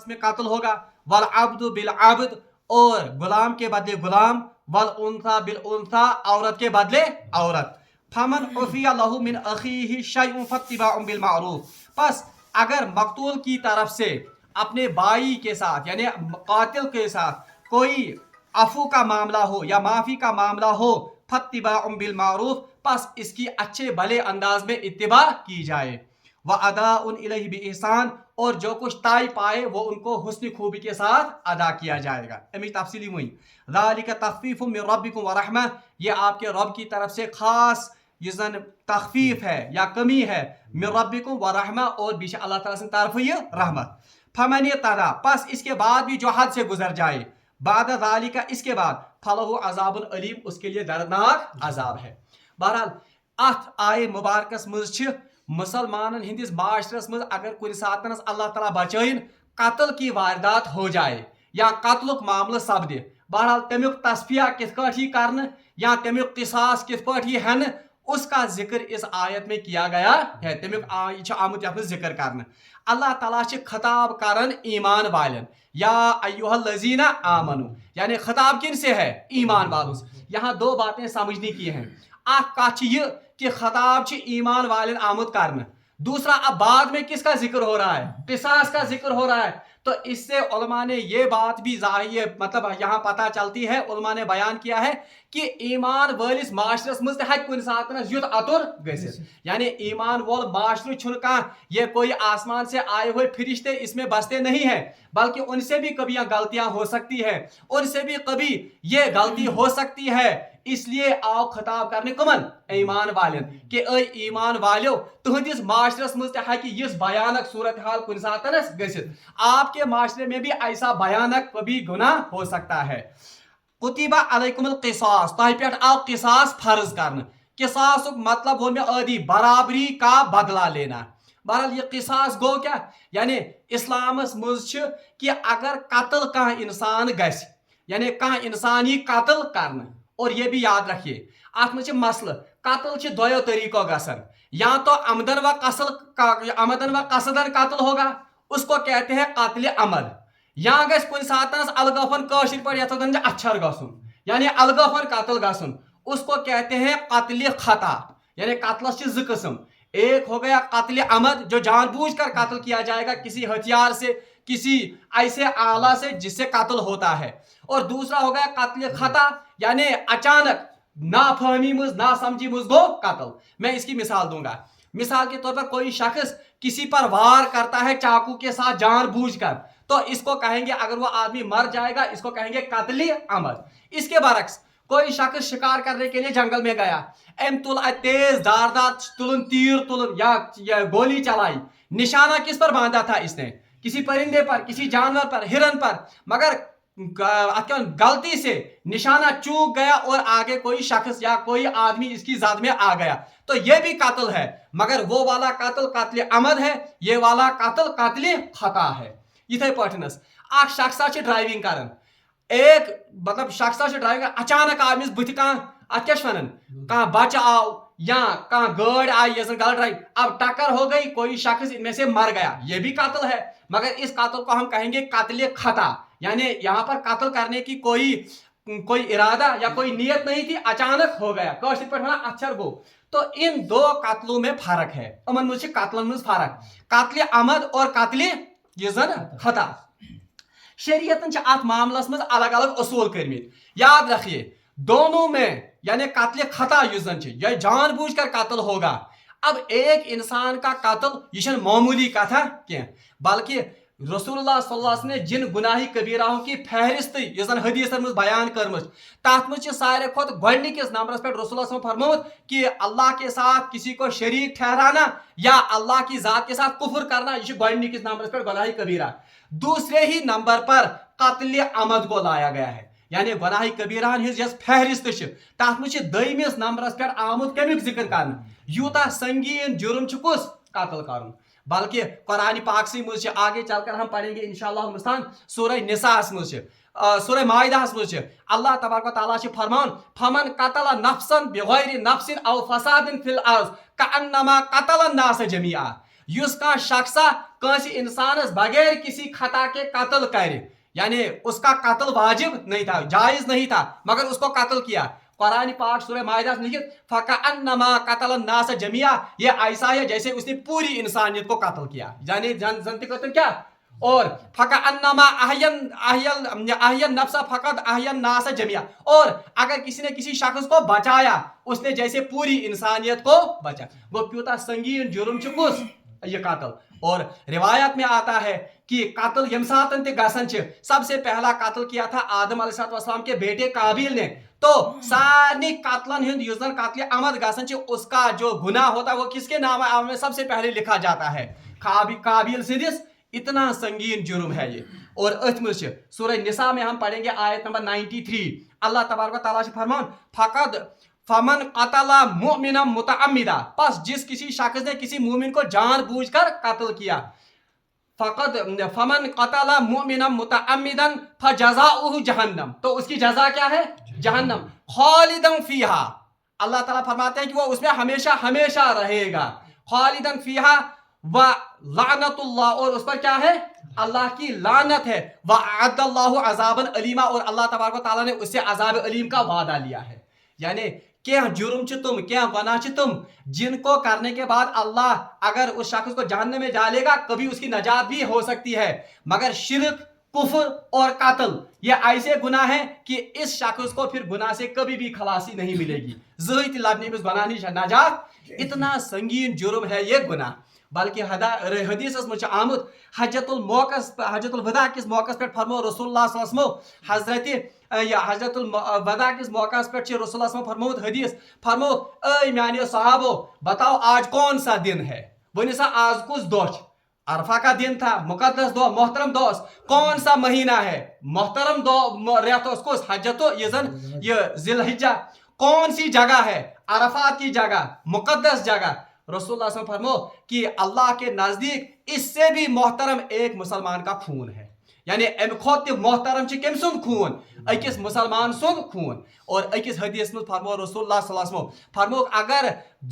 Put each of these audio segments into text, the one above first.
आपस में कत्ल होगा, वल अब्दु बिल अब्द, और गुलाम के बदले गुलाम, वल उन्सा बिल उन्सा, औरत के बदले औरत। फमन उफिया लहु मिन अखीही शैउन फत्तिबाउन बिल मारूफ, बस अगर मकतूल की तरफ से अपने भाई के साथ यानी कातिल के साथ कोई अफू का मामला हो या माफ़ी का मामला हो, फत्तिबाउन बिल मारूफ, बस इसकी अच्छे भले अंदाज में इत्तिबा की जाए। व अदाउन इलैहि बि ihसान, और जो कुछ ताई पाए वो उनको हुस्न खूबी के साथ अदा किया जाएगा। अमी तफसीली हुई ज़ालिका तख़फ़ीफ़ुम मिन रब्बिकुम व रहमा, ये आपके रब की तरफ से खास ये जन तखफीफ है या कमी है, मिन रब्बिकुम व रहमा, और बीच अल्लाह ताला से तरफ ये रहमत। फमन तदा, बस इसके बाद भी जो हद से गुजर जाए, बाद ज़ालिका, इसके बाद, फलहु अज़ाबुन अलीम, उसके लिए दर्दनाक अजाब है। बहरहाल अथ आय मुबारकस मज मुसलमानन हिंदिस माशरस मज अगर कुछ सातनस अल्लाह ताला बचाइन कत्ल की वारदात हो जाए या कत्लुक मामला सपदे, बहरहाल तमिक तस्फिया कित पार्टी करन या तमिक किसास कित पार्टी हन, उसका जिक्र इस आयत में किया गया है। तमिक आमुत यथ जिक्र करन। अल्लाह ताला खताब करन ईमान वालन, या अय्युहल्लज़ीना आमनु, यानी खताब किन से है? ईमान वालों से। यहाँ दो बातें समझने की हैं। कत यह कि खताब ईमान वालन आमुद करन, दूसरा अब बाद में किसका जिक्र हो रहा है? किसास का जिक्र हो रहा है। तो इससे उलमा ने ये बात भी जाहिर मतलब यहाँ पता चलती है, उलमा ने बयान किया है कि ईमान वालिस माशरस मज कुन सातनस युत अतुर गसित, यानी ईमान वोल माशर छुन कह ये कोई आसमान से आए हुए फरिश्ते इसमें बसते नहीं है, बल्कि उनसे भी कभी गलतियां हो सकती है, उनसे भी कभी ये गलती हो सकती है। इसलिए आओ खताब करने कमन ईमान वालन कि ईमान वालो तुहदिस माशरस मज इस भयानक सूरत हाल कुन सातनस गसित, आपके माशरे में भी ऐसा भयानक कभी गुनाह हो सकता है। कुतिबा अलैकुमुल क़िसास, तह पे आओ क़िसास फर्ज करन। क़िसास मतलब वो में आदि बराबरी का बदला लेना। बहरहाल ये क़िसास गो क्या, यानी इस्लामस मज कि अगर कत्ल कह इंसान गस, यानी कह इंसान ही कत्ल करन, और ये भी याद रखिए अत में मसल कत्ल दोयो तरीकों गसन, या तो आमदन व कसदन कत्ल होगा, उसको कहते हैं कत्ल अमद, या गस कुन सातनस अलगफन कशिर पर यथन अक्षर गसुन, यानी अलगफन कत्ल गसुन, उसको कहते हैं कत्ल खता, यानी कत्लस ज किस्म। एक हो गया कत्ल अमद जो जानबूझकर कत्ल किया जाएगा किसी हथियार से, किसी ऐसे आला से जिससे कत्ल होता है, और दूसरा हो गया कत्ल खता, यानी अचानक नाफहमी मुझ ना समझी मुझ गो कत्ल। मैं इसकी मिसाल दूंगा। मिसाल के तौर पर कोई शख्स किसी पर वार करता है चाकू के साथ जानबूझकर, तो इसको कहेंगे, अगर वो आदमी मर जाएगा इसको कहेंगे कत्ल अमद। इसके बरक्स कोई शख्स शिकार करने के लिए जंगल में गया, एम तुल तेज धारदार तुलन तीर तुलन या गोली चलाई, निशाना किस पर बांधा था इसने? किसी परिंदे पर, किसी जानवर पर, हिरन पर, मगर गलती से निशाना चूक गया और आगे कोई शख्स या कोई आदमी इसकी ज़ात में आ गया, तो यह भी कत्ल है, मगर वो वाला कत्ल कत्ल अमद है, ये वाला कत्ल कत्ल खता है। इथे पटनस अख शख्स ड्राइविंग करन, एक मतलब शख्स ड्राइविंग अचानक आमिस बुथ कह बच आओ या कह गाड़ आई गलत ड्राइव, अब टक्कर हो गई, कोई शख्स इनमें से मर गया, ये भी कत्ल है, मगर इस कत्ल को हम कहेंगे कत्ल खता, यानी यहाँ पर कत्ल करने की कोई इरादा या कोई नियत नहीं थी, अचानक हो गया, कौशिक पर अक्षर गो। तो इन दो कत्लों में फर्क है, अमन मुझे कत्लन में फर्क, कत्ल अमद और कत्ल खता। शरीयतन अत मामलस में अलग अलग असूल करमित, याद रखिए दोनों में, यानी कत्ल खता यह जानबूझकर कत्ल होगा। अब एक इंसान का कत्ल यह मामूली कथा क्या, बल्कि रसूलुल्लाह सल्लल्लाहु अलैहि वसल्लम ने जिन गुनाही कबीराओं की फहरिस्त हदीसन में बयान कर्म, तथ में सारे खुद गोडनिकिस नंबरस पे रसूलुल्लाह सल्लल्लाहु अलैहि वसल्लम फरमाउत कि अल्लाह के साथ किसी को शरीक ठहराना या अल्लाह की जात के साथ कुफर करना, यह गोडनिकिस नंबरस पे गुनाही कबीरा। दूसरे ही नंबर पर कत्ल अमद को लाया गया है, यानी गुनाही कबीरान फहरिस्त तथ में दमिस नंबरस पे आमुत कमिक जिक्र कर, यूता संगीन जुर्म कुस कत्ल कर, बल्कि कुरान पाक से मुझे आगे चलकर हम पढ़ेंगे इंशाअल्लाह मुस्तान सूरह निसास मुझे सूरह माइदास मुझे अल्लाह तबारक व तआला फरमान फमन कतल नफ्सन बिगैरि नफ्सिन औ फसादिन फिल अर्ज़ कअन्नमा कतलन नास जमीआ, युस का शख्सा कंस इंसानस बगैर किसी खता के कत्ल करे, यानी उसका कत्ल वाजिब नहीं था, जायज नहीं था, मगर उसको कत्ल किया। कुरान पाक सूरह माइदा में लिखित फकअन्नमा कतल नास जमिया, ये ऐसा है जैसे उसने पूरी इंसानियत को कत्ल किया, यानी जानते कहते क्या। और फकअन्नमा अहयन नफ्सा फकद अहयन नास जमिया, और अगर किसी ने किसी शख्स को बचाया उसने जैसे पूरी इंसानियत को बचा। वो क्यों संगीन जुर्म चुकुस ये कत्ल। और रिवायत में आता है कि कत्ल यम सातन ते गसन छ, सबसे पहला कत्ल किया था आदम अलैहिस्सलाम के बेटे काबिल ने। तो सारी कत्लन हिंद युजन कत्ल अमद गसन छ, उसका जो गुनाह होता है वो किसके नाम में सबसे पहले लिखा जाता है, काबिल सिदिस। इतना संगीन जुर्म है ये। और अथमस सूरह निसा में हम पढ़ेंगे आयत नंबर 93, अल्लाह तबारक व तआला से फरमान फकद फमन कतला मुमिना मुतअम्मिदा, बस जिस किसी शख्स ने किसी मोमिन को जानबूझकर कत्ल किया, फकद फमन कतला मुमिना मुतअम्मिदन फजज़ाउहु जहन्नम, तो उसकी जजा क्या है, जहन्नम, खालिदन फीहा, अल्लाह ताला फरमाते हैं कि वो उसमें हमेशा हमेशा रहेगा, खालिदन फीहा व लानतुल्लाह, और उस पर क्या है, अल्लाह की लानत है, व अअद्दल्लाहु अज़ाबन अलीमा, और अल्लाह तबारक व तआला ने उससे अज़ाब अलीम का वादा लिया है। यानी क्या जुर्म छ तुम, क्या गुनाह छ तुम, जिनको करने के बाद अल्लाह अगर उस शख्स को जहन्नम में डालेगा, कभी उसकी नजात भी हो सकती है, मगर शिर्क, कुफ्र और कत्ल ये ऐसे गुनाह हैं कि इस शख्स को फिर गुनाह से कभी भी खलासी नहीं मिलेगी, ज़हित लबनी में गुनाह नहीं नजात। इतना संगीन जुर्म है ये गुनाह। बल्कि हदीस में आमुद हजतुल वदा किस मौका पे फरमो रसूलुल्लाह सल्लल्लाहु अलैहि वसल्लम, हजतुल वदा किस मौका पे रसूलुल्लाह सल्लल्लाहु फरमोद हदीस फरमो ऐ म्याने सहाबो बताओ आज कौन सा दिन है, वनी सा आज कुछ दोष, अरफा का दिन था, मुकद्दस दो मोहतरम दोस्त, कौन सा महीना है, मोहतरम दो रियातोस को हजतो ये जिलहिज्जा, कौन सी जगह है, अरफात की जगह, मुकद्दस जगह। रसूलुल्लाह सल्लल्लाहु अलैहि वसल्लम फरमो कि अल्लाह के नजदीक इससे भी मोहतरम एक मुसलमान का खून है, यानी अम खोत मोहतरम कम सुन खून, अकिस मुसलमान सुन खून। और अकिस हदीस में फरमो रसूलुल्लाह सल्लल्लाहु अलैहि वसल्लम फरमो अगर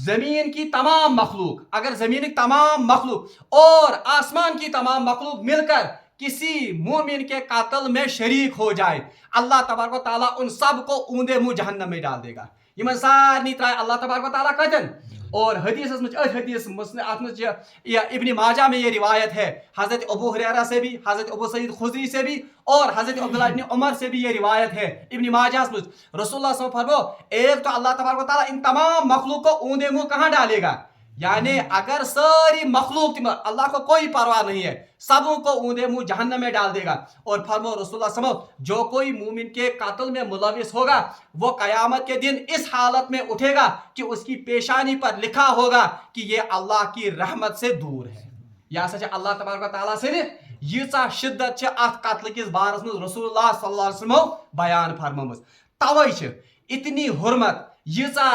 जमीन की तमाम मखलूक, अगर जमीन की तमाम मखलूक और आसमान की तमाम मखलूक मिलकर किसी मोमिन के कत्ल में शरीक हो जाए, अल्लाह तबारक व तआला उन सब को ऊंधे मुंह जहन्नम में डाल देगा। यमन सारनी त्राय अल्लाह तबारक व तआला कतन। और हदीस इब्न माजा में ये रिवायत है, हजरत अबू हुरैरा से भी, हजरत अबू सईद खुदरी से भी और हजरत अब्दुल्लाह इब्न उमर से भी ये रिवायत है इब्न माजा में। रसूलुल्लाह सल्लल्लाहु अलैहि वसल्लम फरमाओ एक तो अल्लाह तबारक व तआला इन तमाम मखलूक को ऊंधे मुंह कहाँ डालेगा, यानी अगर सारी मखलूक अल्लाह को कोई परवाह नहीं है, सबों को ऊंधे मुंह जहन्नम में डाल देगा। और फरमाओ रसूलुल्लाह सल्लल्लाहु अलैहि वसल्लम जो कोई मूमिन के कत्ल में मुलविस होगा वो कयामत के दिन इस हालत में उठेगा कि उसकी पेशानी पर लिखा होगा कि ये अल्लाह की रहमत से दूर है। या सच अल्लाह तबारक व तआला से यीचा शिद्दत छ अथ कत्ल किस बारस में रसूलुल्लाह सल्लल्लाहु अलैहि वसल्लम बयान फरमामस। तवै छ इतनी हुर्मत, युचा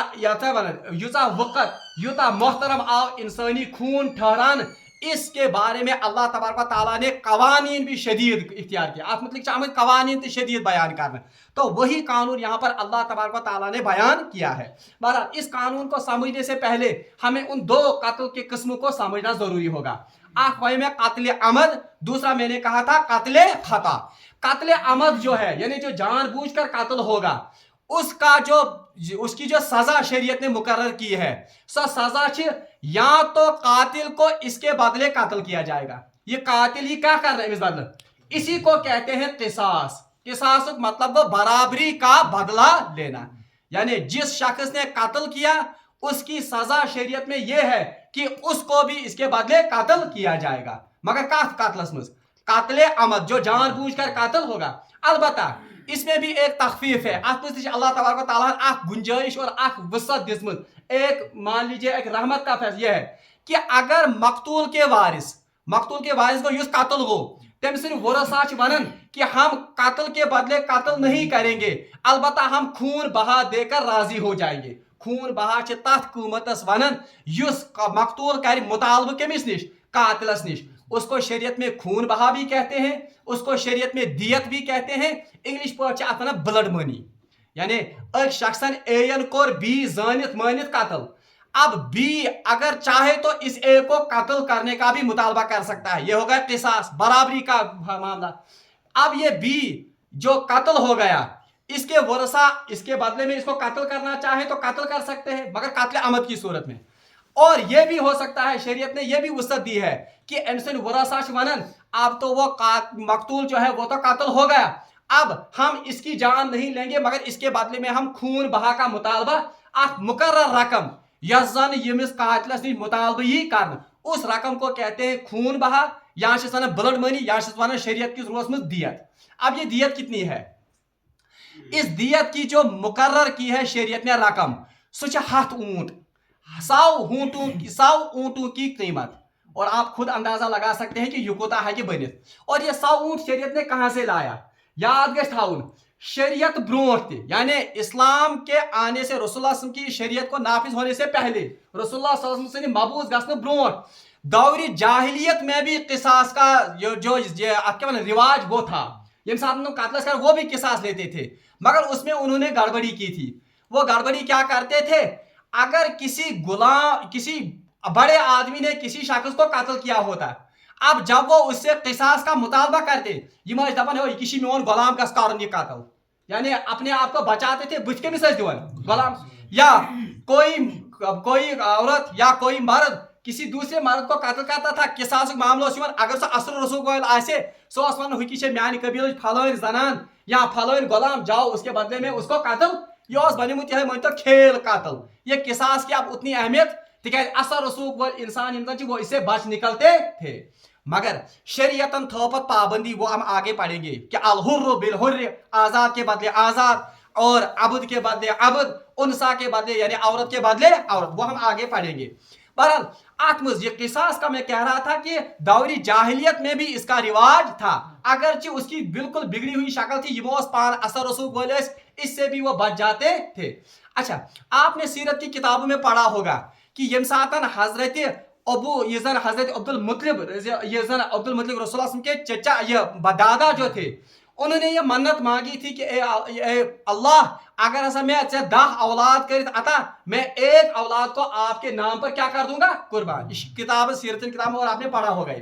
वक़्त, युता मोहतरम आओ इंसानी खून ठहरान, इसके बारे में अल्लाह तबारक व तआला ने कवानीन भी शदीद इख्तियार किया। आप मतलब चाहे कवानीन तो शदीद बयान करना, तो वही कानून यहाँ पर अल्लाह तबारक व तआला ने बयान किया है। बहरहाल इस कानून को समझने से पहले हमें उन दो कत्ल के किस्मों को समझना जरूरी होगा। वही में कत्ल अमद, दूसरा मैंने कहा था कत्ल खता। कत्ल अमद जो है यानी जो जानबूझकर कत्ल होगा, उसकी जो सजा शरीयत ने मुकर्रर की है, सो सजा या तो कातिल को इसके बदले कत्ल किया जाएगा। ये कातिल ही क्या कर रहे हैं इस बदले, इसी को कहते हैं किसास। किसास मतलब वो बराबरी का बदला लेना, यानी जिस शख्स ने कत्ल किया उसकी सजा शरीयत में यह है कि उसको भी इसके बदले कत्ल किया जाएगा, मगर कत्ल अमद जो जानबूझकर कत्ल होगा। अलबत्ता इसमें भी एक तखफीफ है, अल्लाह तबारक व तआला एक गुंजाइश और एक वसअत दिसमत, एक मान लीजिए एक रहमत का फैसला यह है कि अगर मकतूल के वारिस को युस कत्ल हो, तम सिर्फ वरसा वनन कि हम कत्ल के बदले कत्ल नहीं करेंगे, अलबत्ता हम खून बहा देकर राजी हो जाएंगे। खून बहा तथ कीमतस वनन युस मकतूल कर मुतालबा कमिस निश, कातिलस निश। उसको शरीयत में खून बहा भी कहते हैं, उसको शरीयत में दियत भी कहते हैं, इंग्लिश पे ब्लड मनी, यानी एक शख्सन एन कोर बी जानित मानित कत्ल। अब बी अगर चाहे तो इस ए को कत्ल करने का भी मुतालबा कर सकता है, ये हो गया किसास, बराबरी का मामला। अब ये बी जो कत्ल हो गया, इसके वरसा इसके बदले में इसको कत्ल करना चाहे तो कत्ल कर सकते हैं, मगर कत्ल अमद की सूरत में। और यह भी हो सकता है, शरीयत ने यह भी वसअत दी है कि इंसान वरासा वनन, अब तो वो मकतूल जो है वो तो कत्ल हो गया, अब हम इसकी जान नहीं लेंगे, मगर इसके बदले में हम खून बहा का मुतालबा अख मुकर्रर रकम यस जन यमिस कातिलस निश मुतालबी कर, उस रकम को कहते हैं खून बहा, या ब्लड मनी, या शरीयत की रूस में दियत। अब ये दियत कितनी है? इस दियत की जो मुकर्रर की है शरीयत ने रकम, सो 7 ऊंट, 100 ऊंटों की कीमत, और आप खुद अंदाजा लगा सकते हैं कि यह कोता है कि बनित। और ये 100 ऊंट शरीयत ने कहां से लाया? याद गश थाउन, शरीयत ब्रोट यानी इस्लाम के आने से, रसूलुल्लाह सल्लल्लाहु अलैहि वसल्लम की शरीयत को नाफिज होने से पहले, रसूलुल्लाह सल्लल्लाहु अलैहि वसल्लम मबूस गस्न ब्रोट दौरी जाहिलियत में भी किसास का जो रिवाज वो था, यम साथ कत्ल कर वो भी किसास लेते थे, मगर उसमें उन्होंने गड़बड़ी की थी। वो गड़बड़ी क्या करते थे? अगर किसी गुलाम, किसी बड़े आदमी ने किसी शख्स को कत्ल किया होता, अब जब वो उससे किसास का मुतालबा करते, ये दपान हो किसी मोन गुलाम का कारण ये कत्ल, यानी अपने आप को बचाते थे, बुझ के भी सच दिवन गुलाम, या कोई औरत या कोई मर्द किसी दूसरे मर्द को कत्ल करता था, किसास मामला अगर सो असर रसूल आसे, सो वन हुई म्यान कबील फलान जनान या फलान गुलाम, जाओ उसके बदले में उसको कत्ल, यह बनिमुत यह मान तो खेल कत्ल, ये किसास की अब उतनी अहमियत, तिकाज असर रसूल इंसान वो इससे बच निकलते थे। मगर शरीयतन थो पत पाबंदी, वो हम आगे पढ़ेंगे कि अल हुर्र बिल हुर्र, आजाद के बदले आजाद, और अबद के बदले अबद, उनसा के बदले यानी औरत के बदले औरत, वो हम आगे पढ़ेंगे। बहरहाल आत्मज ये किसास का मैं कह रहा था कि दौरी जाहिलियत में भी इसका रिवाज था, अगरचे उसकी बिल्कुल बिगड़ी हुई शक्ल थी, यमो पान असर रसूल बोले, इससे भी वो बच जाते थे। अच्छा, आपने सीरत की किताबों में पढ़ा होगा कि यमसातन हजरत अबू ये जन हजरत अब्दुल मुत्तलिब रसूलुल्लाह के चचा ये दादा जो थे, उन्होंने ये मन्नत मांगी थी कि अल्लाह अगर ऐसा मैं 10 औलाद कर अता, मैं एक औलाद को आपके नाम पर क्या कर दूंगा? कुर्बान। इस किताब सीरत किताब और आपने पढ़ा होगा।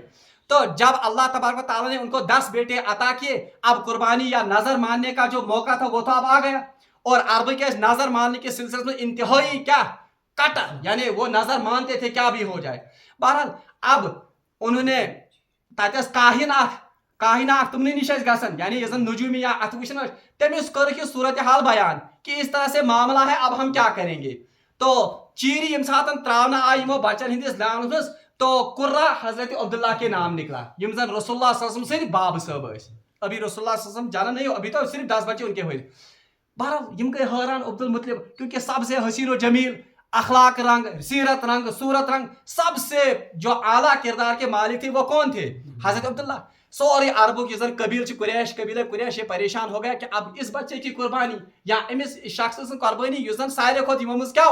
तो जब अल्लाह तबारक व तआला ने उनको 10 बेटे अता किए, अब कुर्बानी या नजर मानने का जो मौका था वो तो अब आ गया, और अरब के नजर मानने के सिलसिले में इंतहाई क्या कटर, यानी वो नजर मानते थे क्या भी हो जाए। बहरहाल अब उन्होंने तस काहिनात तुमने निश गसन, यानी ये नजूमी या अथ वुन तमिस कर सूरत हाल बयान कि इस तरह से मामला है, अब हम क्या करेंगे। तो चीरी यम सात त्रावना आई यमो बचन हंदिस लानस मज, तो कुर्रा हजरत अब्दुल्ला के नाम निकला, यम जन रसूलुल्लाह सल्लल्लाहु अलैहि वसल्लम बाब साहब, अभी रसूलुल्लाह सल्लल्लाहु अलैहि वसल्लम जाना नहीं, अभी तो सिर्फ 10 बच्चे उनके हुए। बहरहाल यम गए हैरान अब्दुल मुत्तलिब, क्योंकि सबसे हसीन व जमील, अखलाक रंग, सीरत रंग, सूरत रंग, सबसे जो आला किरदार के मालिक थे वो कौन थे? हजरत अब्दुल्ला। सोरे अरबों की कबील कुरैश, कबील कुरैश परेशान हो गया कि अब इस बच्चे की कुर्बानी या अमिस शख्स कुर्बानी यस सारे खुद यमो क्या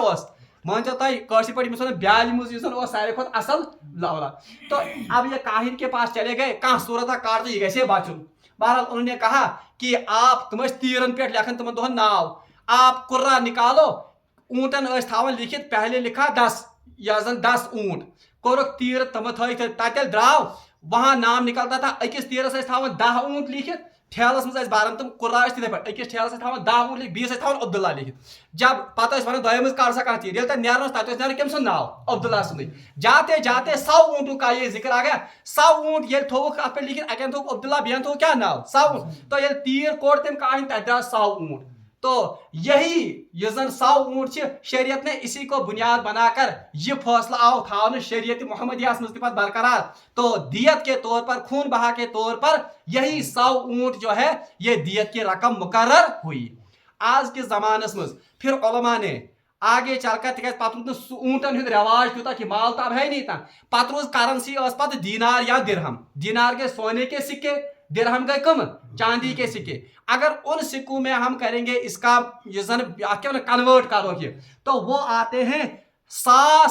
मान तशी पे ब्याल मुझ सारे खुद असल लौला। तो अब ये काहिन के पास चले गए, कह सूरत काट तो यह गे बचुन। बहरहाल उन्होंने कहा कि आप तुम तीरन पे लेखन तुम दोहन नाव, आप कुर्रा निकालो, ऊंटन थावन लिखित, पहले लिखा 10 या 10 ऊंट, कोरक तीर तम तल द्राव, वहां नाम निकलता था, अकिस तीरस 10 ऊंट लिखित, ठेलस मज बारन तुम कुर्रा तिथे पे, अकिस ठेलस 10 ऊंट लिख, 20 अब्दुल्ला लिखित। जब पता वन दो मज कर सा तीर ये नेरन तथ कम सुन नाव अब्दुल्ला सुन, जाते जाते 100 ऊंटों का ये जिक्र आ गया। 100 ऊंट ये थोक अत पे लिखित, अकन थोक अब्दुल्ला, बेन थोक क्या नाव 100 ऊंट। तो ये तीर कोड़ तम कहानी तथा 100 ऊंट। तो यही ये 100 ऊंट शरीयत ने इसी को बुनियाद बनाकर यह फैसला आओ था शरीयत मोहम्मदिया बरकरार। तो दियत के तौर पर, खून बहा के तौर पर यही 100 ऊंट जो है ये दियत की रकम मुकर्रर हुई। आज के जमानस में फिर उलमा ने आगे चलकर पत ऊंटन हंद रवाज तूता कि माल तो अब है नहीं था, पत रोज करेंसी पत दीनार या दिरहम, दीनार के सोने के सिक्के, दिरहम गए कम चांदी के सिक्के। अगर उन सिक्कों में हम करेंगे इसका कन्वर्ट करोगे तो वो आते हैं 100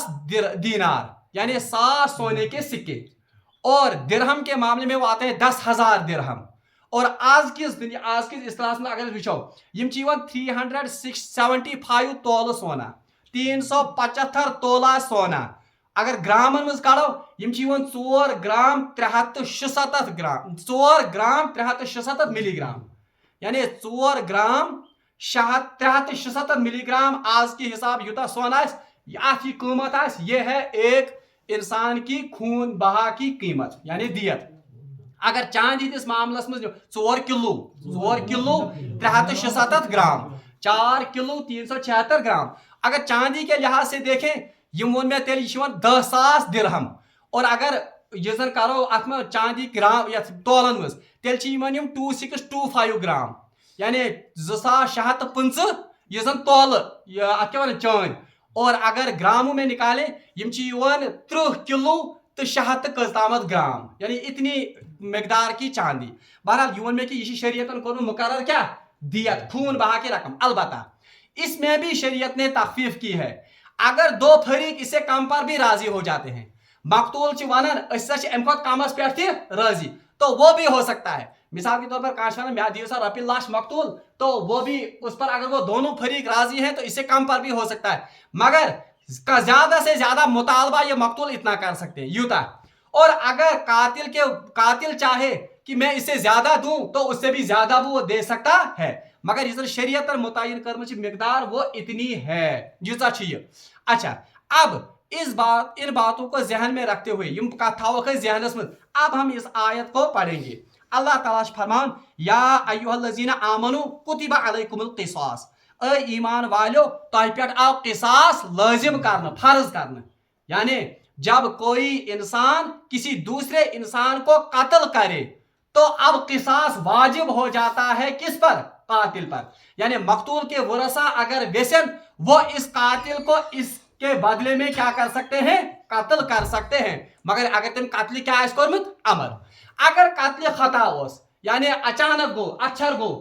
दीनार, यानी 100 सोने के सिक्के, और दिरहम के मामले में वो आते हैं 10,000 दिरहम। और आज की इस क्लास में अगर वो यम 375 तोल सोना, 375 तोला सोना अगर ग्रामन मज कड़ो 4 ग्राम 376 ग्राम 4 ग्राम 376 मिलीग्राम यानी 4 ग्राम 376 मिलीग्राम आज के हिसाब यूता सोना की कीमत ये है एक इंसान की खून बहा की कीमत यानी दियत अगर चांदी इस मामलस में 4 किलो 376 ग्राम 4 किलो 376 ग्राम अगर चांदी के लिहाज से देखें ये वोन में तेल 10,000 दिरहम और अगर ये जन करो अत में चांदी ग्राम या तोलन मज तेल 2625 ग्राम यानी 2650 ये जन तोल अत क्या वन चांद और अगर ग्रामों में निकाले 30 किलो तो 600 ग्राम यानी इतनी मकदार की चांदी बहरहाल यून में कि ये शरीयतन को मुकर्रर क्या दियत खून बहा की रकम अलबत्ता इसमें भी शरीयत ने तखफीफ की है अगर दो फरीक इससे कम पर भी राजी हो जाते हैं मकतूल वनान अम कमस पे राजी तो वो भी हो सकता है मिसाल के तौर पर काशवाना मैं दियो सा रपी लाश मकतूल तो वो भी उस पर अगर वो दोनों फरीक राजी हैं तो इससे कम पर भी हो सकता है मगर ज्यादा से ज्यादा मुतालबा ये मकतूल इतना कर सकते हैं यूता और अगर कातिल चाहे कि मैं इससे ज्यादा दूं तो उससे भी ज्यादा वो दे सकता है मगर इस शरीयत मुतय्यन करने मिकदार वो इतनी है यूता चाहिए अच्छा अब इन बातों को जहन में रखते हुए जहनस में अब हम इस आयत को पढ़ेंगे अल्लाह ताला फरमान या अय्युहल्लज़ीना आमनू कुतिबा अलैकुमुल क़िसास ऐ ईमान वालो तह पे आओ क़िसास लाजिम करना फर्ज करना यानी जब कोई इंसान किसी दूसरे इंसान को कत्ल करे तो अब क़िसास वाजिब हो जाता है किस पर कातिल पर यानी मकतूल के वरसा अगर वेसन वो इस कातिल को इसके बदले में क्या कर सकते हैं कत्ल कर सकते हैं मगर अगर तुम कत्ल क्या अमर अगर कत्ल खता होस यानी अचानक गो अक्षर गो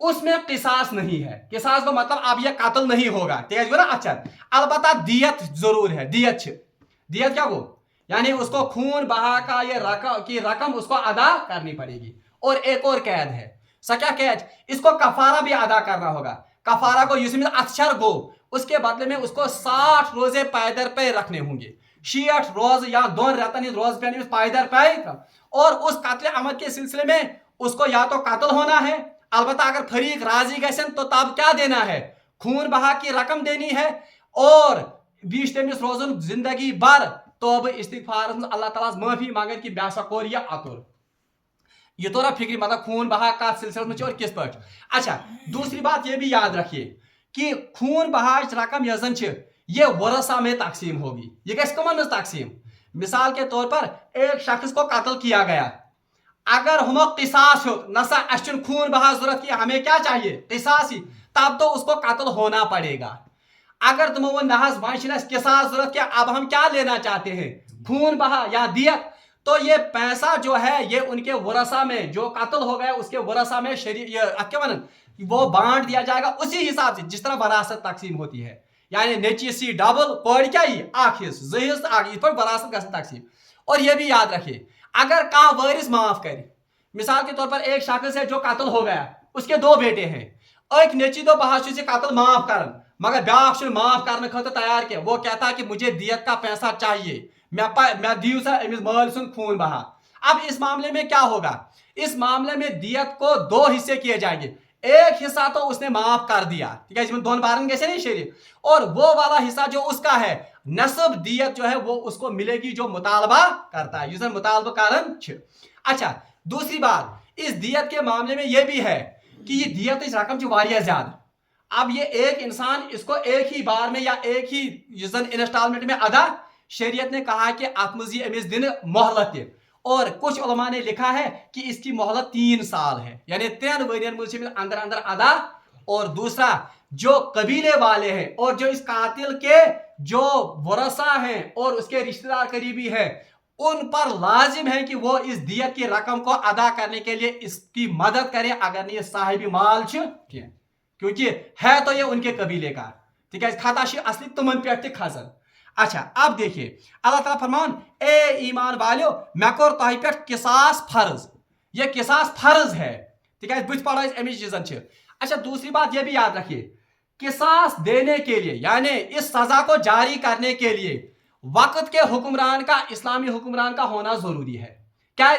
उसमें क़िसास नहीं है क़िसास को मतलब अब यह कत्ल नहीं होगा तेज गो ना अक्षर अलबत्ता दियत जरूर है दियत क्या गो यानी उसको खून बहा का ये रकम उसको अदा करनी पड़ेगी और एक और कैद है क्या कैद इसको कफारा भी अदा करना होगा कफारा को यूं अक्षर गो उसके बदले में उसको 60 रोजे पैदर पे रखने होंगे 60 रोज या 2 रतन रोज पे पैदर पे और उस कत्ल अमद के सिलसिले में उसको या तो कत्ल होना है अलबत्ता अगर फरीक राजी गसन तो तब क्या देना है खून बहा की रकम देनी है और बीच तमिस रोजन जिंदगी भर तो अब इस्तिगफार अल्लाह ताला माफी मांगन कि ब्यासा कोर या अतुर ये तो रहा फिक्री मतलब खून बहा का सिलसिले में और किस पर अच्छा दूसरी बात ये भी याद रखिए कि खून बहा रकम यजन ये वरसा में तकसीम होगी ये कैसे कमन तकसीम मिसाल के तौर पर एक शख्स को कत्ल किया गया अगर हम क़िसास हो नसा अशन खून बहा जरूरत की हमें क्या चाहिए क़िसास ही तब तो उसको कत्ल होना पड़ेगा अगर तुम वो नहज वांशिनस क़िसास जरूरत क्या अब हम क्या लेना चाहते हैं खून बहा या दियत तो ये पैसा जो है ये उनके वरसा में जो कत्ल हो गया उसके वरसा में वो बांट दिया जाएगा उसी हिसाब से जिस तरह वरासत तकसीम होती है यानी नेची सी डबल कोड क्या पर वरासत का तकसीम और ये भी याद रखिए अगर कहा वारिस माफ करे मिसाल के तौर पर एक शख्स है जो कत्ल हो गया उसके 2 बेटे हैं एक नेची दो बहाशु से कत्ल माफ कर मगर ब्याह माफ करने खतर तैयार किया वो कहता है कि मुझे दियत का पैसा चाहिए मैं दियू सा माल सुन खून बहा अब इस मामले में क्या होगा इस मामले में दियत को 2 हिस्से किए जाएंगे एक हिस्सा तो उसने माफ कर दिया ठीक है इसमें 2 बारन कैसे नहीं शरीफ और वो वाला हिस्सा जो उसका है नसब दियत जो है वो उसको मिलेगी जो मुतालबा करता है यूजर मुतालबा कारण अच्छा दूसरी बात इस दियत के मामले में ये भी है कि ये दियत इस रकम जो वारिया ज्यादा अब ये एक इंसान इसको एक ही बार में या एक ही इंस्टॉलमेंट में अदा शरीयत ने कहा कि आत्मजी अमिस दिन मोहलत और कुछ उलमा ने लिखा है कि इसकी मोहलत 3 साल है यानी 3 वरियन में अंदर अंदर अदा और दूसरा जो कबीले वाले हैं और जो इस कातिल के जो वरसा हैं और उसके रिश्तेदार करीबी हैं उन पर लाजिम है कि वो इस दियत की रकम को अदा करने के लिए इसकी मदद करें अगर नहीं साहिबी माल क्योंकि है तो ये उनके कबीले का ठीक है खाता असली तुमन पे खजन अच्छा अब देखिए अल्लाह ताला फरमान ए ईमान वालो मैं कोर तह पे क़िसास फर्ज ये क़िसास फर्ज है ठीक है बुझ पड़ो अमिच चीजन अच्छा दूसरी बात ये भी याद रखिए किसास देने के लिए यानी इस सजा को जारी करने के लिए वक्त के हुक्मरान का इस्लामी हुक्मरान का होना जरूरी है। क्या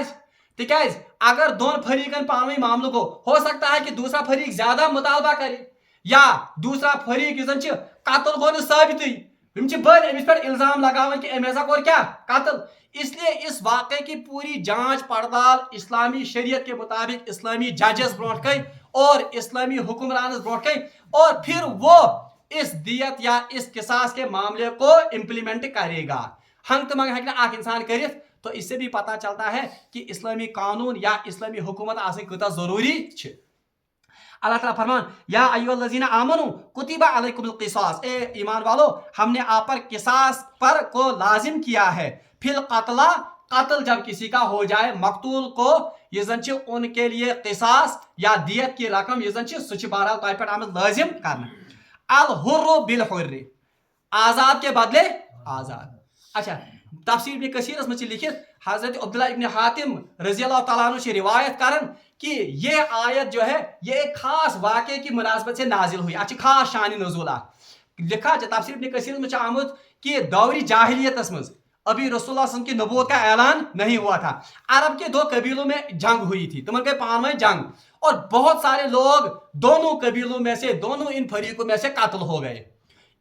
तिकाज अगर दोन फरीकन पानवी मामलों को हो सकता है कि दूसरा फरीक ज्यादा मुतालबा करे या दूसरा फरीक कत्ल गो साबित बद अमिस पे इल्जाम लगावन कि अम हसा कोर क्या कत्ल। इसलिए इस वाक़े की पूरी जांच पड़ताल इस्लामी शरीयत के मुताबिक इस्लामी जजेस ब्रोट कई और इस्लामी हुक्मरान ब्रोट कई और फिर वो इस दियत या इस किसास के मामले को इम्प्लीमेंट करेगा। हंग तो मंग हक इंसान कर तो इससे भी पता चलता है कि इस्लामी कानून या इस्लामी हुकूमत आसन कूता जरूरी है। अल्लाह ताला फरमान या अय्युहल्लज़ीना आमनू कुतिबा अलैकुमुल क़िसास, ए ईमान वालो हमने आप पर किसास पर को लाजिम किया है फिल कत्ला, कत्ल जब किसी का हो जाए मकतूल को ये जन उनके लिए किसास या दियत की रकम ये जन सह बहरहाल तय पे आम लाजिम करना। अल हुर्रु बिल हुर्रि, आजाद के बदले आजाद। अच्छा तफसीर इब्न कसीर में लिखित हजरत अब्दुल्ला इब्न हातिम रज़ी अल्लाह तआला अन्हु से रिवायत करन कि ये आयत जो है ये एक खास वाक़े की मुनासबत से नाजिल हुई। अच्छा खास शान नज़ूल लिखा तफसीर इब्न कसीर में आमुत कि दौरी जाहिलियत में अभी रसूलुल्लाह सल्लल्लाहु अलैहि वसल्लम की नबूवत का ऐलान नहीं हुआ था। अरब के दो कबीलों में जंग हुई थी, तुम के पान में जंग, और बहुत सारे लोग दोनों कबीलों में से दोनों इन फरीकों में से कत्ल हो गए।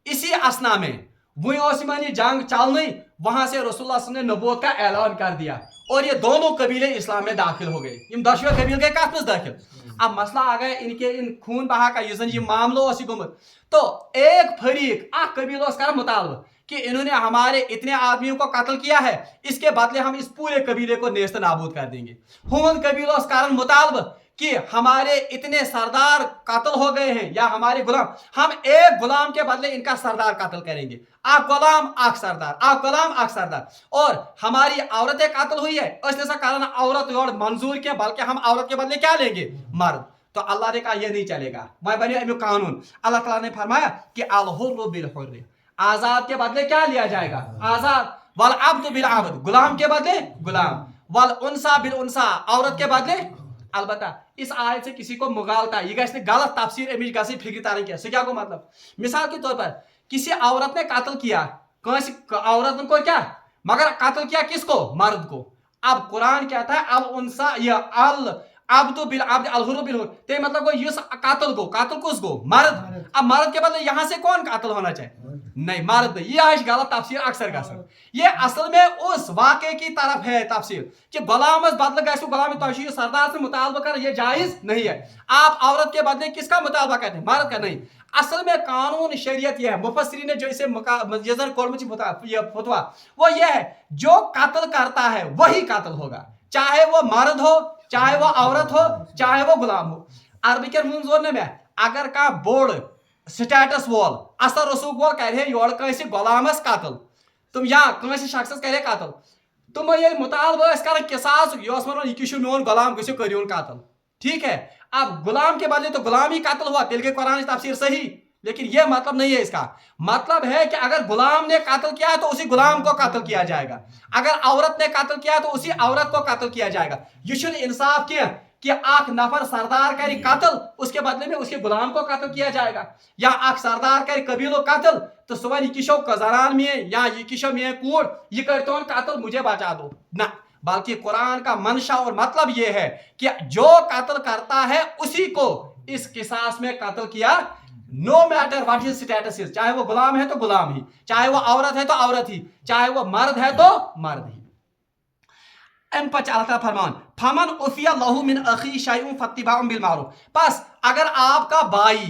इसी असना में वही जंग चलने वहां से रसूलुल्लाह सल्लल्लाहु अलैहि वसल्लम ने नबूवत का ऐलान कर दिया और ये दोनों कबीले इस्लाम में दाखिल हो गए। इन दशवे कबील गए कत में दाखिल। अब मसला आ गया इनके इन खून बहा का ये मामलो गुमत। तो एक फरीक कबील कर मुतालबा कि इन्होंने हमारे इतने आदमियों को कत्ल किया है, इसके बदले हम इस पूरे कबीले को नेस्त नाबूद कर देंगे। हुन कबीलों कारण मुतालबा कि हमारे इतने सरदार कत्ल हो गए हैं या हमारे गुलाम, हम एक गुलाम के बदले इनका सरदार कत्ल करेंगे। आप गुलाम आख सरदार, आप गुलाम आख सरदार, और हमारी औरतें कत्ल हुई है ऐसा कारण औरत और मंजूर के बल्कि हम औरत के बदले क्या लेंगे मर्द। तो अल्लाह ने कहा यह नहीं चलेगा, वह बने अभी कानून। अल्लाह ताला ने फरमाया कि अल हुर्रु बिल हुर्रि, आजाद के बदले क्या लिया जाएगा आजाद, वल अब्दु बिल अब्द, गुलाम के बदले गुलाम, वल उनसा बिल उनसा, औरत के बदले। अलबत्ता इस आयत से किसी को मुगालता ये गलत तफसीर अमीर गसी फिक्र तारी किया क्या को मतलब, मिसाल के तौर पर किसी औरत ने कत्ल किया, औरत को क्या मगर कत्ल किया किसको मर्द को। अब कुरान कहता है अल उनसा या अल अब्दु बिल अब्द अल हुर्रु बिल हुर्र, ते मतलब को इस कत्ल को मर्द। अब मर्द के बदले यहां से कौन कत्ल होना चाहिए, नहीं मर्द। ये गलत तफसीर अक्सर गसन, ये असल में उस वाक़े की तरफ है तफसीर कि गुलाम बदल गए गुलाम तोशी सरदार से मुतालबा कर ये जायज नहीं है। आप औरत के बदले किसका मुतालबा करते हैं मर्द का नहीं। असल में कानून शरीयत यह है, मुफस्सिरीन ने जो इसे फतवा वो ये है जो कत्ल करता है वही कत्ल होगा, चाहे वो मर्द हो, चाहे वो औरत हो, चाहे वो गुलाम हो। अरबी के जोड़ने में अगर का बोर्ड स्टेटस वोल असर रसूख वोल करे योर कंस गुलामस कत्ल, तुम या कंस शख्सस करे कत्ल, तुम ये मुतालबा कर किसास योस वन यह मोन गुलाम गो करियोन कत्ल, ठीक है। अब गुलाम के बदले तो गुलाम ही कत्ल हुआ, तेल के कुरान तफसीर सही, लेकिन यह मतलब नहीं है। इसका मतलब है कि अगर गुलाम ने कत्ल किया तो उसी गुलाम को कत्ल किया जाएगा, अगर औरत ने कत्ल किया तो उसी औरत को कत्ल किया जाएगा। ये इंसाफ किया कि आख नफर सरदार करी कत्ल उसके बदले में उसके गुलाम को कत्ल किया जाएगा, या आख सरदार करी कबीलो कत्ल तो सुबह किशो कजरान में या ये किशो में कूट ये करते कत्ल मुझे बचा दो ना, बल्कि कुरान का मंशा और मतलब ये है कि जो कत्ल करता है उसी को इस किसास में कत्ल किया, no matter what his status is, चाहे वो गुलाम है तो गुलाम ही, चाहे वो औरत है तो औरत ही, चाहे वो मर्द है तो मर्द ही। फरमान फमन उफिया लहू मिन अखी शैउन फत्तिबाउन बिल मारूफ, बस अगर आपका भाई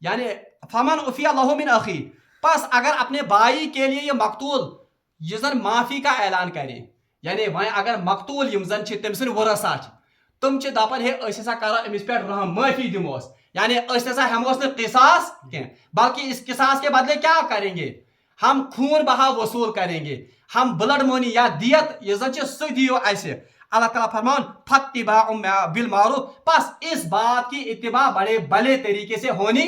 यानी फमन उफिया लहू मिन अखी, बस अगर अपने भाई के लिए ये मकतूल ये जन माफी का ऐलान करे, यानी वह अगर मकतूल यम जन तम सद वरसा तुम दपान हे करो अमिस पे रहम माफी दिमोस, यानी हमोस न किसास बल्कि इस किसास के बदले क्या करेंगे, हम खून बहा वसूल करेंगे, हम ब्लड मनी या दियत ये जन सह दियो ऐसे। अल्लाह ताला फरमान फत्तिबाउन बिल मारूफ, बस इस बात की इत्तिबा बड़े भले तरीके से होनी,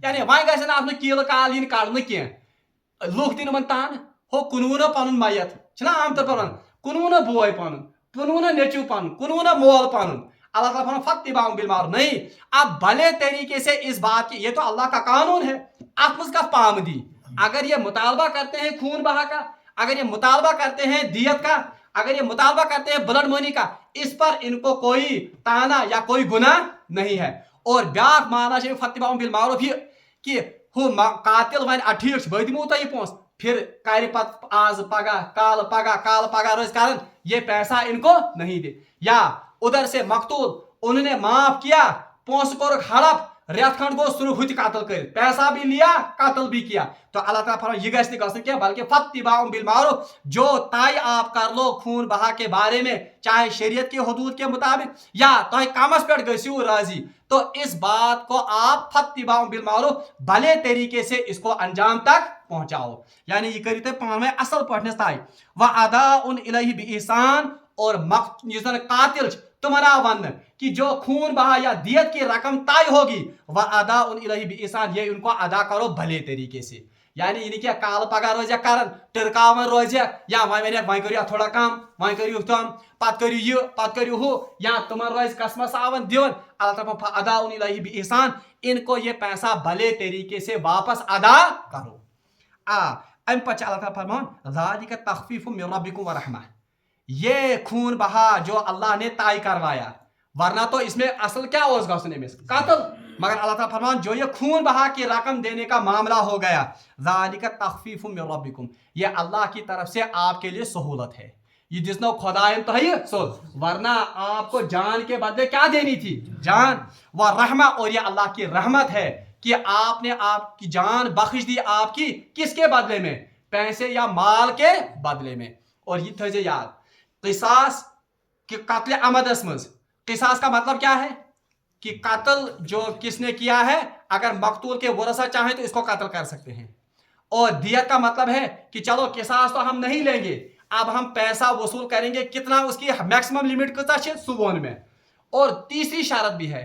यानी वह गए अपने कील काल इन कड़न कह लुख दिन मन तान हो कुनून पन मैत आम तौर पर कुनून बोय पन, कुनून नेचू पन, कुनून मोल पन, अल्लाह ताला फरमाता फत्तिबाउ बिल मारूफ, नहीं, आप भले तरीके से इस बात की, ये तो अल्लाह का कानून है, आप उसका पाम दी। अगर ये मुतालबा करते हैं खून बहा का, अगर ये मुतालबा करते हैं दियत का, अगर ये मुतालबा करते हैं ब्लड मनी का, इस पर इनको कोई ताना या कोई गुनाह नहीं है। और ब्याक माना चाहिए फत्तिबाउ बिल मारूफ ये कि हु कातिल वन ठीक बह दिमो तह पोस, फिर कर पत आज पगह काल पगह रोज कारण ये पैसा इनको नहीं दे। या उधर से मकतूल उन्होंने माफ किया, पोस को हड़प, रेत खंड गो शुरू हुई कत्ल कर, पैसा भी लिया कत्ल भी किया, तो अल्लाह ताला फरमाता यह गश्त नहीं क्या, बल्कि फत्तिबाउ बिल मारूफ, जो तय आप कर लो खून बहा के बारे में, चाहे शरीयत के हदूद के मुताबिक या तो कमस पे गसियो राजी, तो इस बात को आप फत्तिबाउ बिल मारूफ भले तरीके से इसको अंजाम तक पहुंचाओ। यानी ये करी पान में असल पढ़ने ताई व अदा उन इलैहि बि ihsan, और कातिल तुम्हारा वन कि जो खून बहा या दियत की रकम तय होगी, वह अदा उन इलैहि बि ihsan, ये उनको अदा करो भले तरीके से। यानी ये क्या काल पगह रोज कर टरकावन रोज या वह करियो थोड़ा कम, वह करियो कम, पत करियो यह पत करियो हु, या तुम रोज कसमस आवन दिवन, अल्लाह अदा उन इलैहि बि ihsan, इनको ये पैसा भले तरीके से वापस अदा करो। अम पच अल्लाह ताला फरमान ज़ालिका तख़फ़ीफ़ुम मिन रब्बिकुम व रहमा, ये खून बहा जो अल्लाह ने तय करवाया, वरना तो इसमें असल क्या हो कत्ल, मगर अल्लाह ताला फरमान जो ये खून बहा की रकम देने का मामला हो गया, ज़ालिका तख़फ़ीफ़ुम मिन रब्बिकुम, ये अल्लाह की तरफ से आपके लिए सहूलत है, ये जिसने खुदायन तो है सो, वरना आपको जान के बदले क्या देनी थी, जान, व रहमा, और ये अल्लाह की रहमत है कि आपने आपकी जान बख्श दी, आपकी किसके बदले में, पैसे या माल के बदले में। और ये थे याद क़िसास कि कत्ल अमदस मज, क़िसास का मतलब क्या है कि कत्ल जो किसने किया है, अगर मकतूल के वरसा चाहें तो इसको कत्ल कर सकते हैं। और दियत का मतलब है कि चलो क़िसास तो हम नहीं लेंगे, अब हम पैसा वसूल करेंगे, कितना उसकी मैक्सिमम लिमिट कितना है सुबोन में। और तीसरी शर्त भी है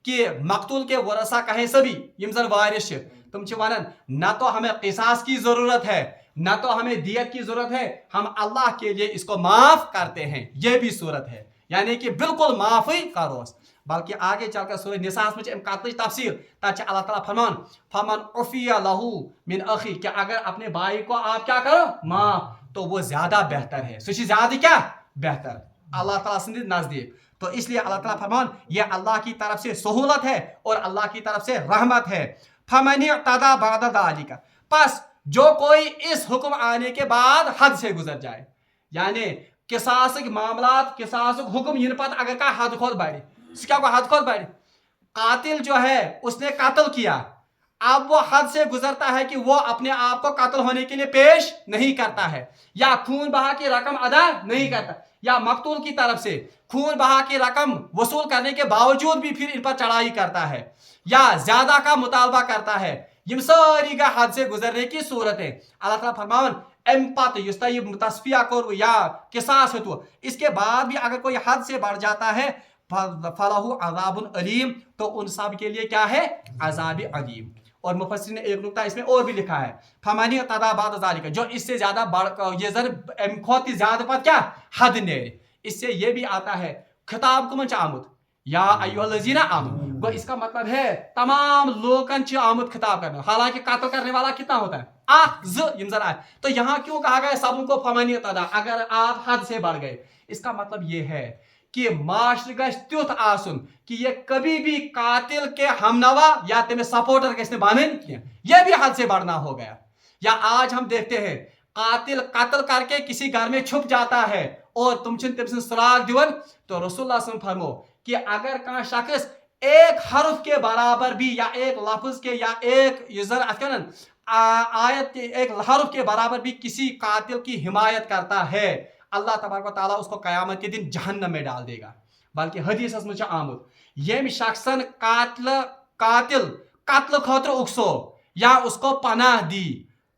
कि मकतूल के वरसा कहें सभी यम जन वारिस तुम वन न तो हमें क़िसास की ज़रूरत है, न तो हमें दियत की ज़रूरत है, हम अल्लाह के लिए इसको माफ़ करते हैं, यह भी सूरत है, यानी कि बिल्कुल माफ़ ही करोस। बल्कि आगे चलकर सूरह निसास में कत्ल तफसील तब अल्लाह ताला फरमान फमन उफिया लहू मिन अखी, कि अगर अपने भाई को आप क्या करो माफ, तो वो ज्यादा बेहतर है, सुशी ज्यादा क्या बेहतर अल्लाह ताला से नजदीक। तो इसलिए अल्लाह ताला फरमान ये अल्लाह की तरफ से सहूलत है और अल्लाह की तरफ से रहमत है। फमन तदा बाद दालिका, बस जो कोई इस हुक्म आने के बाद हद से गुजर जाए, यानी किसास मामलात किसास हुक्म इन पर अगर का हद खोद बढ़े, क्या को हद खोद बढ़े, कातिल जो है उसने कत्ल किया, अब वो हद से गुजरता है कि वो अपने आप को कत्ल होने के लिए पेश नहीं करता है, या खून बहा की रकम अदा नहीं करता, या मकतूल की तरफ से खून बहा की रकम वसूल करने के बावजूद भी फिर इन पर चढ़ाई करता है, या ज्यादा का मुतालबा करता है, यम सारी का हद से गुजरने की सूरत है। अल्लाह ताला फरमान एम्पत युस्ता ये तस्फिया को या किसास हो, इसके बाद भी अगर कोई हद से बढ़ जाता है फलहु अज़ाबुन अलीम, तो उन सब के लिए क्या है अज़ाब अलीम। और मुफस्सिर ने एक नुक्ता इसमें और भी लिखा है फमानी तदा बाद ज़ालिका, जो इससे ज्यादा बढ़ ये जर खोती ज्यादा पर क्या हद ने, इससे ये भी आता है खिताब को मंच आमुद या अय्युहल्लज़ीना आमनू, वो इसका मतलब है तमाम लोगन च आमुद खिताब करना, हालांकि कत्ल करने वाला कितना होता है आए, तो यहाँ क्यों कहा गया सबको फमानी तदा, अगर आप हद से बढ़ गए, इसका मतलब ये है कि माशर गश त्युथ आसुन कि ये कभी भी कातिल के हमनवा या तेमें सपोर्टर कैसे बानन किया, ये भी हद से बढ़ना हो गया। या आज हम देखते हैं कातिल कत्ल करके किसी घर में छुप जाता है और तुम सुराग दिवन, तो रसूलुल्लाह सल्लल्लाहु अलैहि वसल्लम फरमो कि अगर का शख्स एक हर्फ के बराबर भी या एक लफ्ज के या एक आयत के एक हर्फ के बराबर भी किसी कातिल की हिमायत करता है, अल्लाह तबारक व तआला उसको क़यामत के दिन जहन्नम में डाल देगा। बल्कि हदीस में आमुद यम शख्सन कातिल कत्ल खतर उकसो या उसको पनाह दी,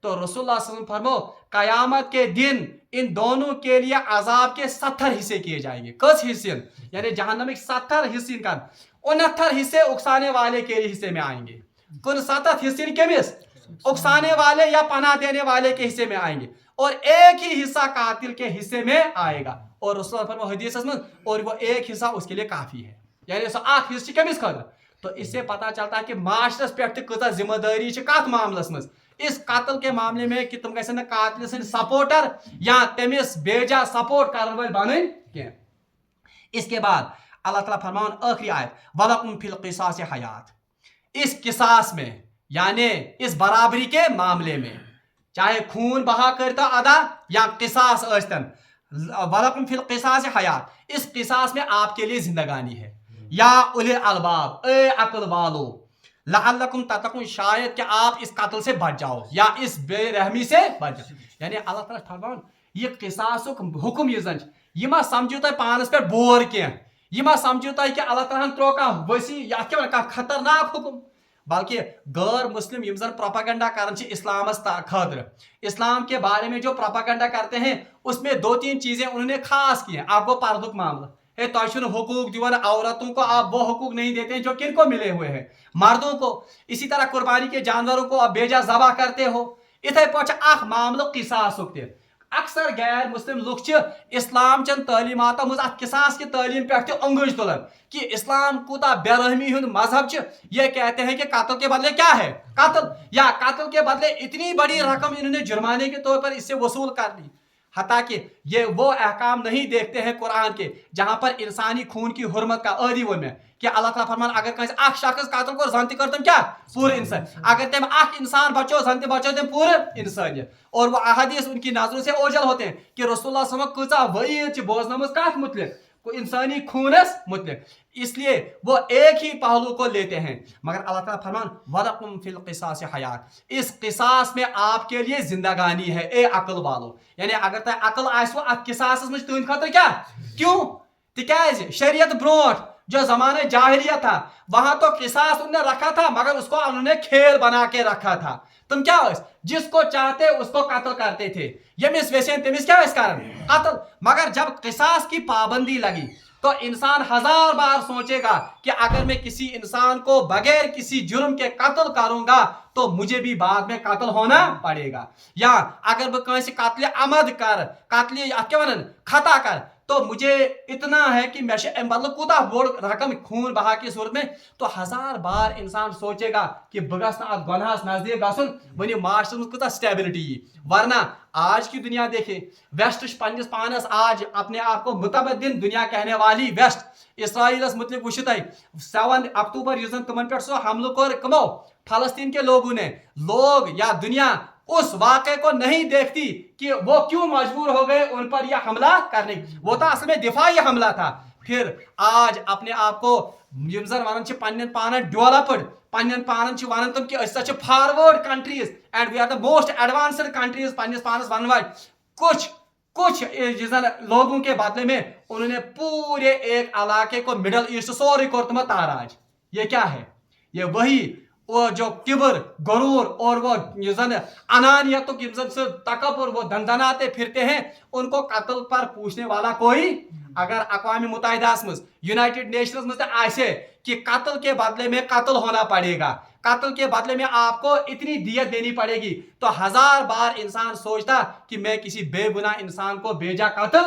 तो रसूलुल्लाह सल्लल्लाहु अलैहि वसल्लम फरमो क़यामत के दिन इन दोनों के लिए अजाब के 70 हिस्से किए जाएंगे। कस हिस्से यानी जहन्नम में 70 हिस्से का 69 हिस्से उकसाने वाले के हिस्से में आएंगे, कुल 70 हिस्से केमिस उकसाने वाले या पनाह देने वाले के हिस्से में आएंगे, और एक ही हिस्सा कातिल के हिस्से में आएगा। और रसूलुल्लाह फरमाते हदीस में, और वो एक हिस्सा उसके लिए काफी है। यानी सो आख हिस्से कमिस खतर। तो इससे पता चलता है कि माशरस पे कत जिम्मेदारी कत मामलस मज इस कत्ल के मामले में कि तुम कैसे कातिल सं सपोर्टर या तमिस बेजा सपोर्ट कर वाल बन क्या। इसके बाद अल्लाह ताला फरमान आखिरी आयत वलकुम फिल क़िसास हयात, इस किसास में यानी इस बराबरी के मामले में चाहे खून बहा करता अदा या किसास अस्तन, वलकुम फिल क़िसास हयात, इस किसास में आपके लिए जिंदगानी है। या उलिल अलबाब, ए अक्ल वालो, लअल्लकुम तत्तकून, शायद कि आप इस कत्ल से बच जाओ या इस बेरहमी से बच जाओ। यानी अल्लाह ताला फरमान ये किसासुक हुक्म ये जन ये मा समझो तुम पानस पे बोर क्या, ये मा समझो तुम कि अल्लाह ताला त्रो का वसी या क्या खतरनाक हुक्म, बल्कि गैर मुस्लिम यम जन प्रोपागेंडा करन इस्लामस खातिर, इस्लाम के बारे में जो प्रोपागेंडा करते हैं उसमें 2-3 चीजें उन्होंने खास की हैं। आपको पर्दुक मामला है, तुम हुकूक दिवन औरतों को आप वो हुकूक नहीं देते जो किनको मिले हुए हैं, मर्दों को। इसी तरह कुर्बानी के जानवरों को आप बेजा ज़बा करते हो। इथे पे मामलो किसासुक ते अक्सर गैर मुस्लिम लुक इस्लाम चन तालीमात मज किसास की तालीम पे अंगुज तुलन कि इस्लाम कूता बेरहमी हुन मजहब ये कहते हैं कि कत्ल के बदले क्या है कत्ल, या कत्ल के बदले इतनी बड़ी रकम इन्होंने जुर्माने के तौर पर इससे वसूल कर ली। हालांकि ये वो अहकाम नहीं देखते हैं कुरान के जहां पर इंसानी खून की हुर्मत का आदि वन में कि अल्लाह ताला फरमान अगर कहीं अख शख्स कत्ल को जन कर तुम क्या पूरे इंसान, अगर तुम अख इंसान बचो जन बचो तुम पूरे इंसानियत। और वो अहादीस उनकी नजरों से ओझल होते हैं कि रसूलुल्लाह सल्लल्लाहु अलैहि वसल्लम कचा वईद बोझनमस कत मुतलिक को इंसानी खूनस मुतलिक, इसलिए वो एक ही पहलू को लेते हैं। मगर अल्लाह ताला फरमान वलकुम फिल क़िसास हयात, इस क़िसास में आपके लिए जिंदगानी है ए अक्ल वालो। यानी अगर तय अक्ल आसो अत क़िसास में तुंद खतर क्या क्यों तिकाज शरीयत ब्रोट जो जमाने जाहिलिया था वहां तो क़िसास उन्होंने रखा था मगर उसको उन्होंने खेल बना के रखा था। तुम क्या जिसको चाहते उसको कत्ल करते थे, यमिस वैसे तमिस क्या इस कारण कत्ल। मगर जब क़िसास की पाबंदी लगी तो इंसान 1000 बार सोचेगा कि अगर मैं किसी इंसान को बगैर किसी जुर्म के कत्ल करूंगा तो मुझे भी बाद में कत्ल होना पड़ेगा, या अगर मैं कहीं से कत्ल अमद कर कत्ल क्या वन खता कर तो मुझे इतना है कि मतलब कूता बोड़ रकम खून बहा की सूरत में तो 1000 बार इंसान सोचेगा कि बगस गुनाहस नजदीक गसन वन माशरस में कूता स्टेबिलिटी। वरना आज की दुनिया देखे वेस्ट पन्निस पानस आज अपने आप को मुतबद्दिन दुनिया कहने वाली वेस्ट इसराइलस मुतलिक वुच 7 अक्टूबर युस तुमन पे सो हमलों कर कमो फलस्तीन के लोगों ने लोग या दुनिया उस वाक़े को नहीं देखती कि वो क्यों मजबूर हो गए उन पर यह हमला करने, वो तो असल में दिफाई हमला था। फिर आज अपने आप को वन पन्न पान डेवलप्ड पन्न पान वन तुम कि forward countries and we are the most advanced countries पन्निस पानस वन वाल कुछ लोगों के बदले में उन्होंने पूरे एक इलाके को मिडल ईस्ट सोरी कोर्तम ताराज। ये क्या है, ये वही वो जो किबर गरूर और वो अनानियत से तकबर वो दंदनाते फिरते हैं उनको कत्ल पर पूछने वाला कोई अगर अक़वाम मुत्तहिदा में यूनाइटेड नेशंस में आसे कि कत्ल के बदले में कत्ल होना पड़ेगा, कत्ल के बदले में आपको इतनी दियत देनी पड़ेगी, तो 1000 बार इंसान सोचता कि मैं किसी बेगुनाह इंसान को बेजा कत्ल।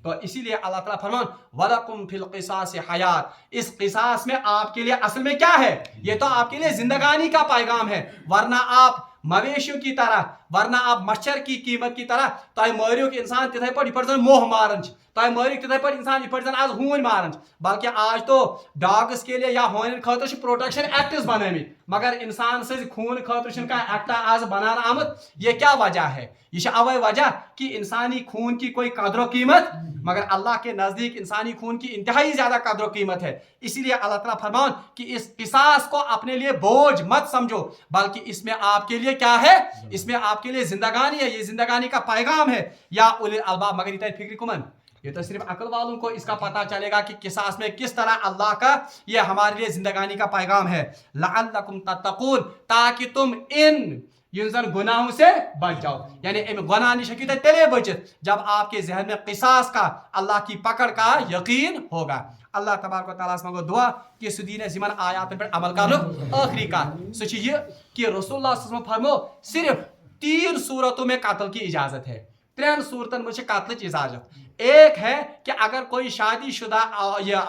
तो इसीलिए अल्लाह ताला फरमान वलकुम फिल क़िसास हयात, इस क़िसास में आपके लिए असल में क्या है, ये तो आपके लिए जिंदगानी का पैगाम है। वरना आप मवेशियों की तरह, वरना आप मच्छर की कीमत की तरह तो मारियो कि इंसान तिथे पर मोह मारन तो मारियो तिथे पर इंसान ये आज हून मारन, बल्कि आज तो डॉग्स के लिए या होन खतर प्रोटेक्शन एक्ट्स बनामित मगर इंसान से खून खतर का एक्ट आज बनाना आमत। ये क्या वजह है, ये अवै वजह कि इंसानी खून की कोई कदर कीमत, मगर अल्लाह के नजदीक इंसानी खून की इंतहाई ज्यादा कदर कीमत है। इसीलिए अल्लाह ताला फरमान कि इस क़िसास को अपने लिए बोझ मत समझो बल्कि इसमें आपके लिए क्या है, इसमें आपके लिए जिंदगानी है, ये जिंदगानी का पैगाम है। या उलिल अलबाब, मगर इतना फिक्र कुमन ये तो सिर्फ अकल वालों को इसका पता चलेगा कि क़िसास में किस तरह अल्लाह का ये हमारे लिए जिंदगानी का पैगाम है। लअल्लकुम तत्तकून, ताकि तुम इन गुनाहों से बच जाओ। यानी गुनाह निशकी तेले बचित जब आपके जहन में क़िसास का अल्लाह की पकड़ का यकीन होगा। अल्लाह तबारक व तआला से दुआ कि सुदीन जिमन आयात पर अमल कर। आखिरी का सच ये कि रसूलुल्लाह सल्लल्लाहु अलैहि वसल्लम फरमो सिर्फ 3 सूरतों में कत्ल की इजाजत है, 3 सूरतन में कत्ल इजाजत। एक है कि अगर कोई शादीशुदा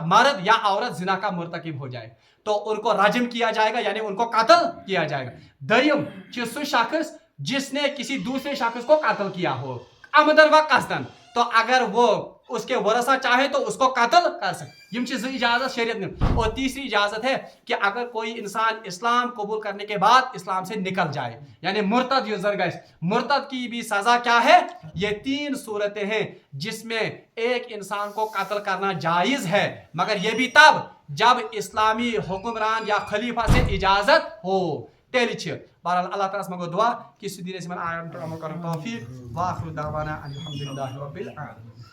मर्द या औरत जिना का मुर्तकिब हो जाए तो उनको रजम किया जाएगा, यानी उनको कत्ल किया जाएगा। दयम कि सु शख्स जिसने किसी दूसरे शख्स को कत्ल किया हो अमदन व कसदन, तो अगर वो उसके वरसा चाहे तो उसको कत्ल कर सकते। इजाजत शरीयत ने। और तीसरी इजाजत है कि अगर कोई इंसान इस्लाम कबूल करने के बाद इस्लाम से निकल जाए, यानी मुर्तद युजर गए, मुर्तद की भी सजा क्या है? ये 3 सूरतें हैं जिसमें एक इंसान को कत्ल करना जायज है, मगर ये भी तब जब इस्लामी हुक्मरान या खलीफा से इजाजत हो। बहरहाल अल्लाह ताला से मगो दुआ कि सुदीन से मन आयम पर अमल करने तौफीक व आखिर दावाना अल्हम्दुलिल्लाहि रब्बिल आलमीन।